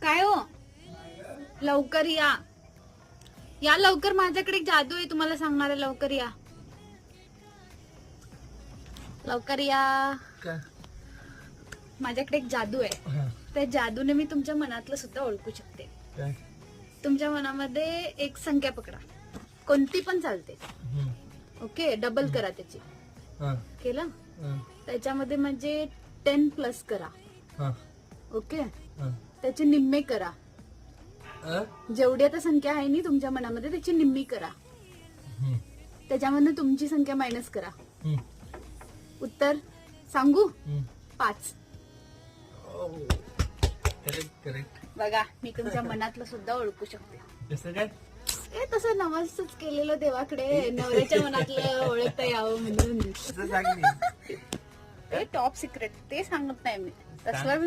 काय हो, लवकर या या लवकर, माझ्याकडे एक जादू आहे तुम्हाला सांगणार आहे. लवकर या, लवकर या. काय? माझ्याकडे एक जादू आहे. त्या जादूने मी तुमच्या मनातलं सुद्धा ओळखू शकते. काय? तुमच्या मनामध्ये एक संख्या पकडा, कोणती पण चालते. ओके, डबल करा त्याची. केलं? त्याच्यामध्ये म्हणजे 10 प्लस करा. ओके, त्याचे निम्मे करा. जेवढी आता संख्या आहे नी तुमच्या मनामध्ये त्याची निम्मी करा. त्याच्यामध्ये तुमची संख्या मायनस करा. उत्तर सांगू? 5. करेक्ट. बघा, मी तुमच्या मनातलं सुद्धा ओळखू शकते. कसं काय? हे तसं नवसच केलेलं देवाकडे, नवऱ्याच्या मनातलं ओळखता यावं म्हणून. कसं सांग? ते टॉप सिक्रेट, ते सांगत नाही मी. तसला मी